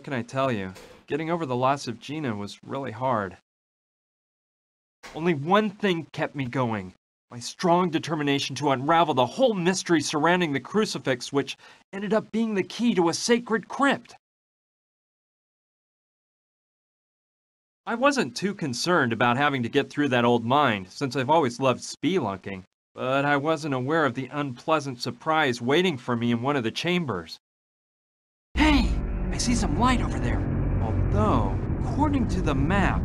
what can I tell you? Getting over the loss of Gina was really hard. Only one thing kept me going. My strong determination to unravel the whole mystery surrounding the crucifix, which ended up being the key to a sacred crypt. I wasn't too concerned about having to get through that old mine, since I've always loved spelunking, but I wasn't aware of the unpleasant surprise waiting for me in one of the chambers. Hey! I see some light over there. Although, according to the map,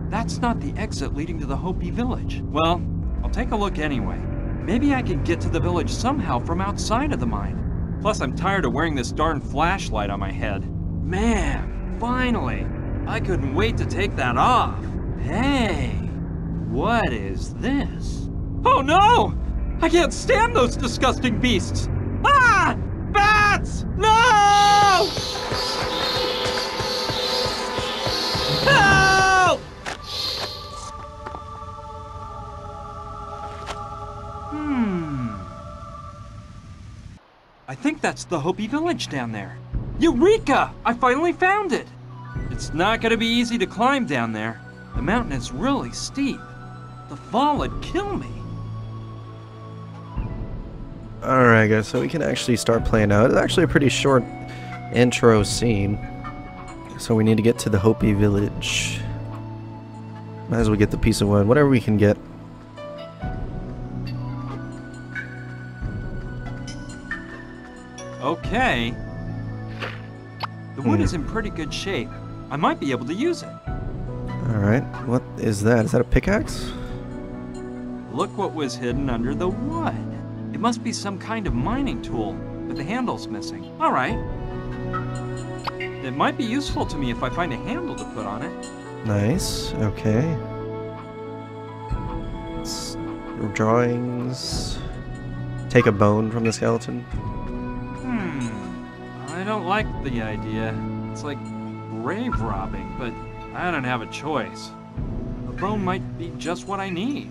that's not the exit leading to the Hopi village. Well, I'll take a look anyway. Maybe I can get to the village somehow from outside of the mine. Plus, I'm tired of wearing this darn flashlight on my head. Man, finally! I couldn't wait to take that off. Hey, what is this? Oh no! I can't stand those disgusting beasts! Ah! Bats! No! Help! I think that's the Hopi village down there. Eureka! I finally found it! It's not gonna be easy to climb down there. The mountain is really steep. The fall would kill me. Alright guys, so we can actually start playing out. It's actually a pretty short intro scene. So we need to get to the Hopi village. Might as well get the piece of wood, whatever we can get. Okay. The wood is in pretty good shape. I might be able to use it. Alright, what is that? Is that a pickaxe? Look what was hidden under the wood. It must be some kind of mining tool, but the handle's missing. Alright. It might be useful to me if I find a handle to put on it. Nice, okay. Drawings. Take a bone from the skeleton. I don't like the idea. It's like grave robbing, but I don't have a choice. A bone might be just what I need.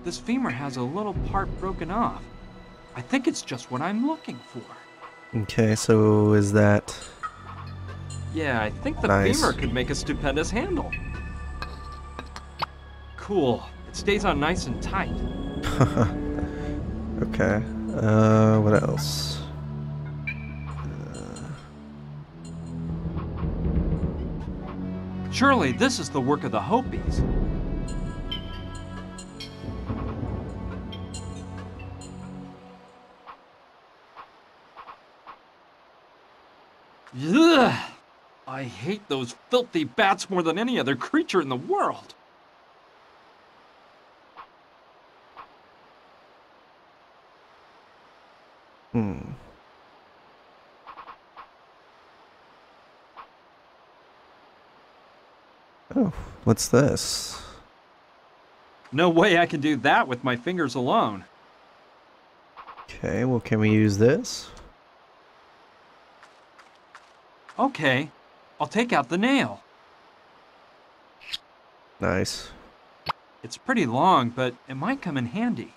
This femur has a little part broken off. I think it's just what I'm looking for. Okay, so is that... Yeah, I think the Nice. femur could make a stupendous handle. Cool. It stays on nice and tight. Okay. What else? Surely this is the work of the Hopis. Ugh! I hate those filthy bats more than any other creature in the world. Oh, what's this? No way I can do that with my fingers alone. Okay, well, can we use this? Okay, I'll take out the nail. Nice. It's pretty long, but it might come in handy.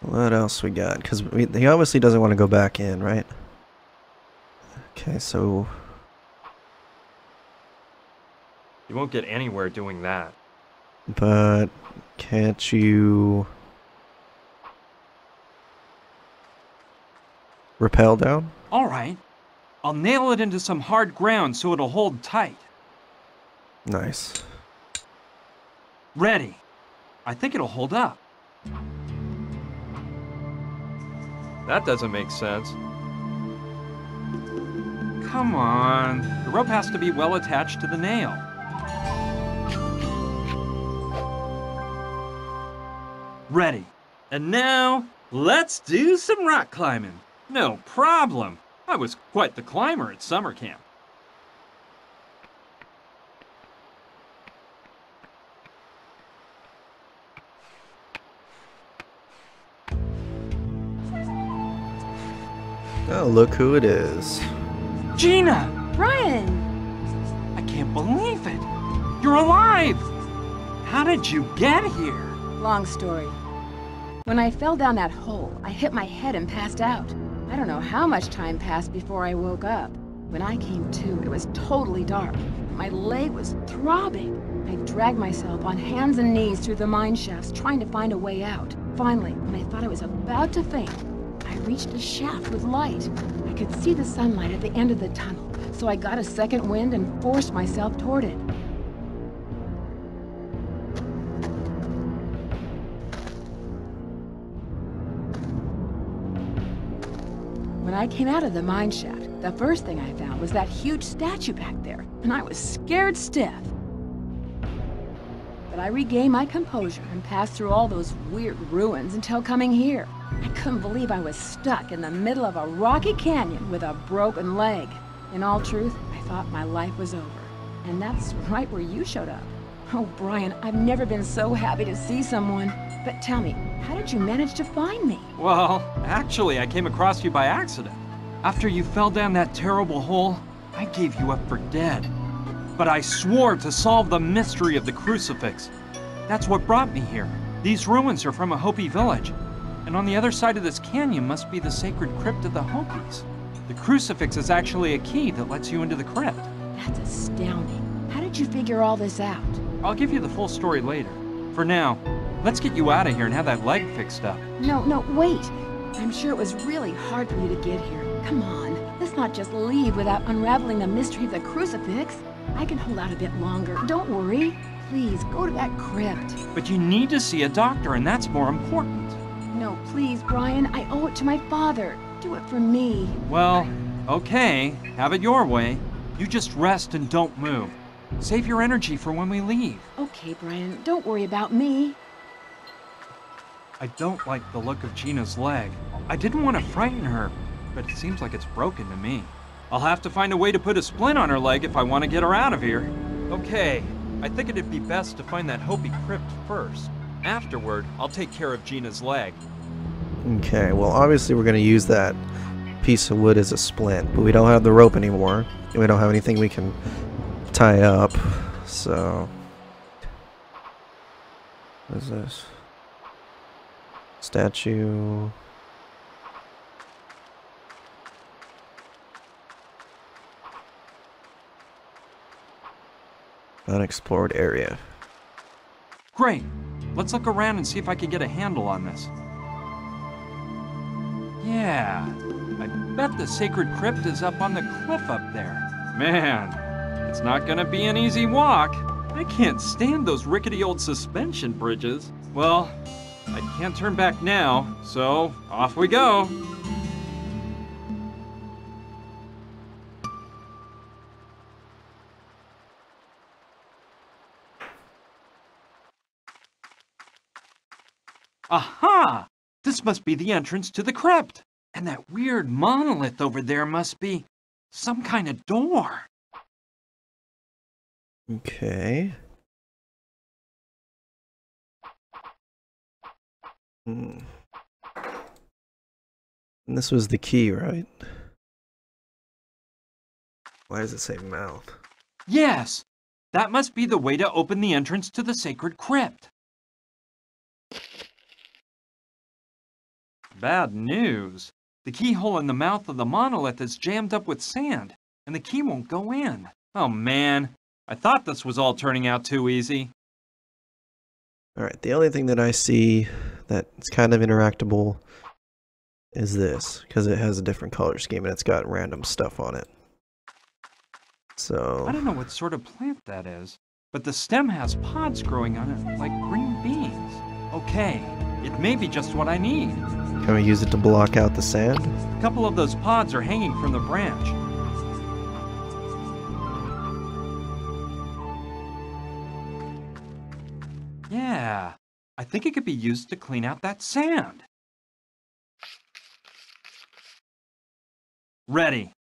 What else we got? Because he obviously doesn't want to go back in, right? Okay, so... You won't get anywhere doing that. But can't you... rappel down? All right. I'll nail it into some hard ground so it'll hold tight. Nice. Ready. I think it'll hold up. That doesn't make sense. Come on. The rope has to be well attached to the nail. Ready. And now, let's do some rock climbing. No problem. I was quite the climber at summer camp. Oh, look who it is. Gina! Ryan! I can't believe it! You're alive! How did you get here? Long story. When I fell down that hole, I hit my head and passed out. I don't know how much time passed before I woke up. When I came to, it was totally dark. My leg was throbbing. I dragged myself on hands and knees through the mine shafts, trying to find a way out. Finally, when I thought I was about to faint, I reached a shaft with light. I could see the sunlight at the end of the tunnel, so I got a second wind and forced myself toward it. When I came out of the mine shaft, the first thing I found was that huge statue back there, and I was scared stiff. But I regained my composure and passed through all those weird ruins until coming here. I couldn't believe I was stuck in the middle of a rocky canyon with a broken leg. In all truth, I thought my life was over. And that's right where you showed up. Oh, Brian, I've never been so happy to see someone. But tell me, how did you manage to find me? Well, actually, I came across you by accident. After you fell down that terrible hole, I gave you up for dead. But I swore to solve the mystery of the crucifix. That's what brought me here. These ruins are from a Hopi village, and on the other side of this canyon must be the sacred crypt of the Hopis. The crucifix is actually a key that lets you into the crypt. That's astounding. How did you figure all this out? I'll give you the full story later. For now, let's get you out of here and have that leg fixed up. No, wait. I'm sure it was really hard for you to get here. Come on, let's not just leave without unraveling the mystery of the crucifix. I can hold out a bit longer. Don't worry. Please, go to that crypt. But you need to see a doctor, and that's more important. No, please, Brian. I owe it to my father. Do it for me. Well, okay. Have it your way. You just rest and don't move. Save your energy for when we leave. Okay, Brian. Don't worry about me. I don't like the look of Gina's leg. I didn't want to frighten her, but it seems like it's broken to me. I'll have to find a way to put a splint on her leg if I want to get her out of here. Okay, I think it'd be best to find that Hopi crypt first. Afterward, I'll take care of Gina's leg. Okay, well obviously we're going to use that piece of wood as a splint, but we don't have the rope anymore, and we don't have anything we can tie up, so... What is this? Statue... Unexplored area. Great. Let's look around and see if I can get a handle on this. Yeah, I bet the sacred crypt is up on the cliff up there. Man, it's not gonna be an easy walk. I can't stand those rickety old suspension bridges. Well, I can't turn back now, so off we go. Aha! This must be the entrance to the crypt. And that weird monolith over there must be some kind of door. Okay. And this was the key, right? Why does it say mouth? Yes! That must be the way to open the entrance to the sacred crypt. Bad news. The keyhole in the mouth of the monolith is jammed up with sand, and the key won't go in. Oh man, I thought this was all turning out too easy. Alright, the only thing that I see that's kind of interactable is this, because it has a different color scheme and it's got random stuff on it. So... I don't know what sort of plant that is, but the stem has pods growing on it like green beans. Okay, it may be just what I need. Can we use it to block out the sand? A couple of those pods are hanging from the branch. Yeah, I think it could be used to clean out that sand. Ready.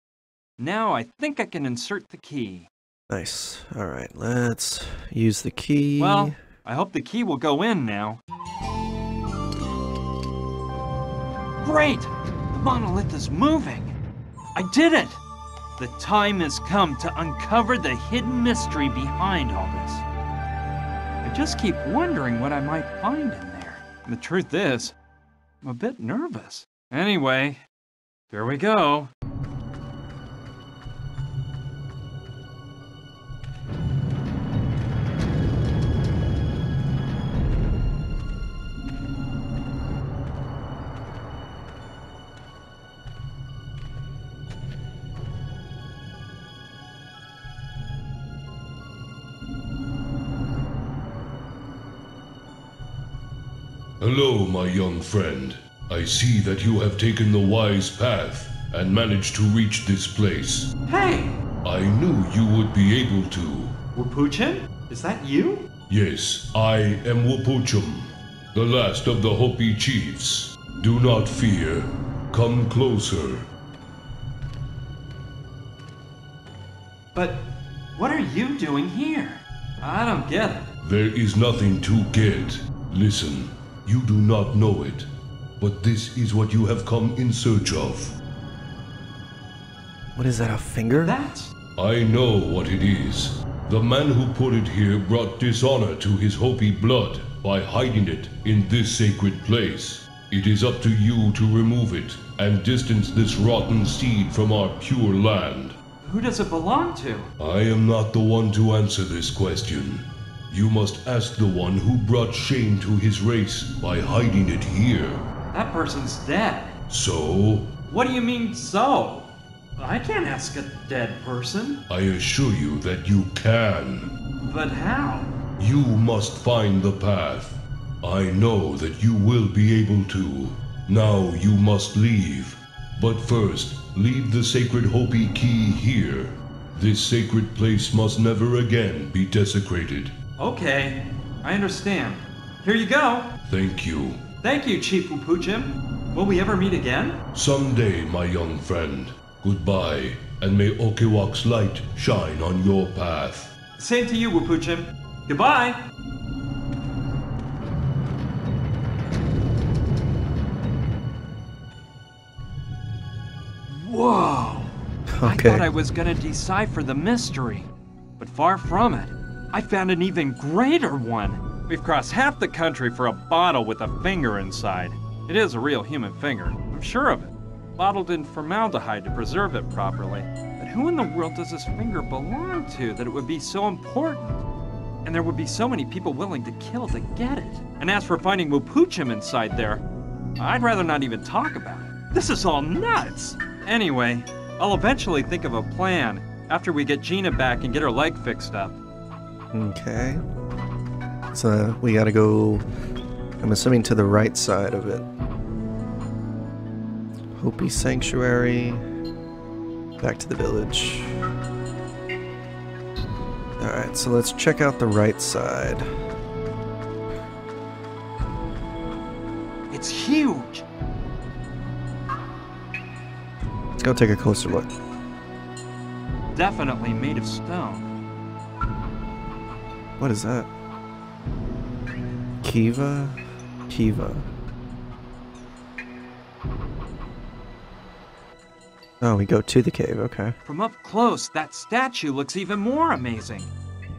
Now I think I can insert the key. Nice. Alright, let's use the key. Well, I hope the key will go in now. Great! The monolith is moving! I did it! The time has come to uncover the hidden mystery behind all this. I just keep wondering what I might find in there. The truth is, I'm a bit nervous. Anyway, here we go. Hello, my young friend. I see that you have taken the wise path and managed to reach this place. Hey! I knew you would be able to. Wapuchin? Is that you? Yes, I am Wapuchum, the last of the Hopi chiefs. Do not fear. Come closer. But what are you doing here? I don't get it. There is nothing to get. Listen, you do not know it, but this is what you have come in search of. What is that, a finger? That's... I know what it is. The man who put it here brought dishonor to his Hopi blood by hiding it in this sacred place. It is up to you to remove it and distance this rotten seed from our pure land. Who does it belong to? I am not the one to answer this question. You must ask the one who brought shame to his race by hiding it here. That person's dead. So? What do you mean, so? I can't ask a dead person. I assure you that you can. But how? You must find the path. I know that you will be able to. Now you must leave. But first, leave the sacred Hopi key here. This sacred place must never again be desecrated. Okay, I understand. Here you go. Thank you. Thank you, Chief Wapuchin. Will we ever meet again? Someday, my young friend. Goodbye, and may Okiwak's light shine on your path. Same to you, Wapuchin. Goodbye. Whoa! I Okay. thought I was gonna decipher the mystery, but far from it. I found an even greater one. We've crossed half the country for a bottle with a finger inside. It is a real human finger, I'm sure of it. Bottled in formaldehyde to preserve it properly. But who in the world does this finger belong to that it would be so important? And there would be so many people willing to kill to get it. And as for finding Wapuchim inside there, I'd rather not even talk about it. This is all nuts! Anyway, I'll eventually think of a plan after we get Gina back and get her leg fixed up. Okay. So we gotta go, I'm assuming, to the right side of it. Hopi Sanctuary. Back to the village. Alright, so let's check out the right side. It's huge! Let's go take a closer look. Definitely made of stone. What is that? Kiva? Kiva. Oh, we go to the cave, okay. From up close, that statue looks even more amazing.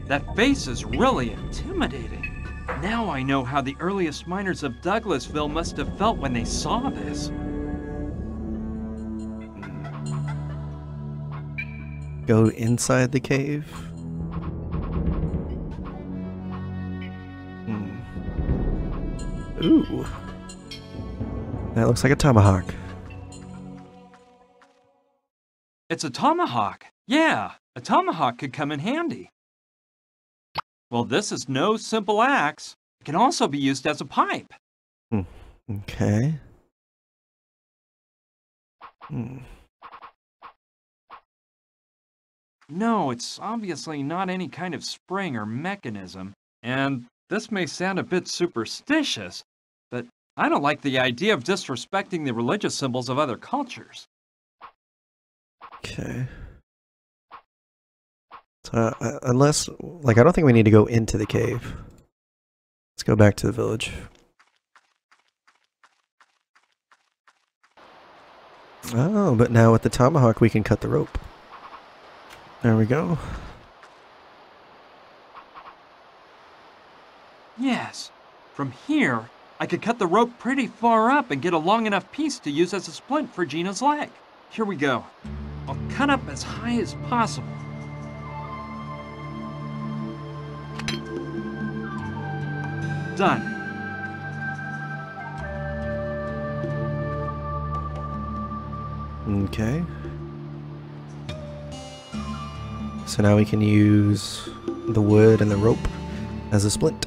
That face is really intimidating. Now I know how the earliest miners of Douglasville must have felt when they saw this. Go inside the cave. Ooh. That looks like a tomahawk. It's a tomahawk. Yeah, a tomahawk could come in handy. Well, this is no simple axe. It can also be used as a pipe. Okay. No, it's obviously not any kind of spring or mechanism. And this may sound a bit superstitious, but I don't like the idea of disrespecting the religious symbols of other cultures. Okay. So, unless, like, I don't think we need to go into the cave. Let's go back to the village. Oh, but now with the tomahawk we can cut the rope. There we go. Yes, from here, I could cut the rope pretty far up and get a long enough piece to use as a splint for Gina's leg. Here we go. I'll cut up as high as possible. Done. Okay. So now we can use the wood and the rope as a splint.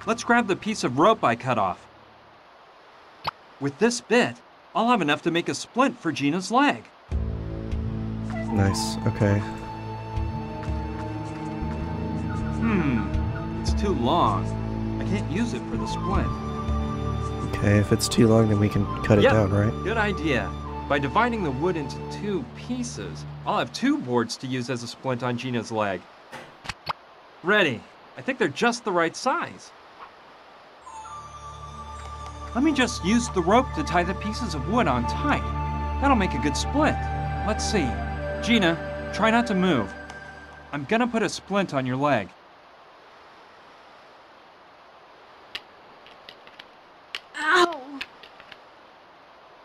Let's grab the piece of rope I cut off. With this bit, I'll have enough to make a splint for Gina's leg. Nice, okay. It's too long. I can't use it for the splint. Okay, if it's too long, then we can cut it Yep, down, right? good idea. By dividing the wood into 2 pieces, I'll have 2 boards to use as a splint on Gina's leg. Ready. I think they're just the right size. Let me just use the rope to tie the pieces of wood on tight. That'll make a good splint. Let's see. Gina, try not to move. I'm gonna put a splint on your leg. Ow!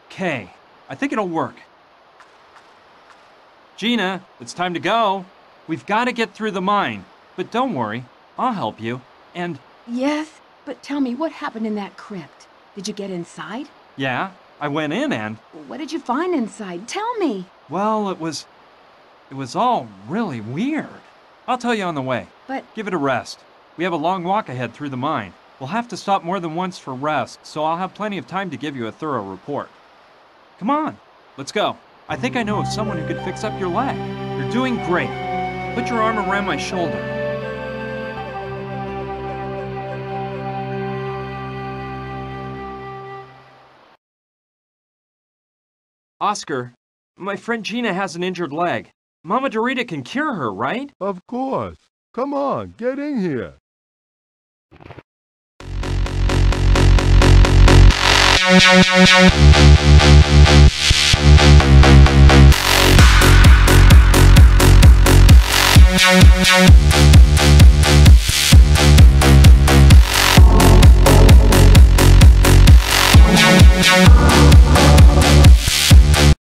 Okay, I think it'll work. Gina, it's time to go. We've got to get through the mine. But don't worry, I'll help you. And, Yes, but tell me, what happened in that crypt? Did you get inside? yeah, I went in and, What did you find inside? Tell me. well, it was all really weird. I'll tell you on the way. But Give it a rest. We have a long walk ahead through the mine. We'll have to stop more than once for rest, so I'll have plenty of time to give you a thorough report. Come on, let's go. I think I know of someone who could fix up your leg. You're doing great. Put your arm around my shoulder. Oscar, my friend Gina has an injured leg. Mama Dorita can cure her, right? Of course. Come on, get in here.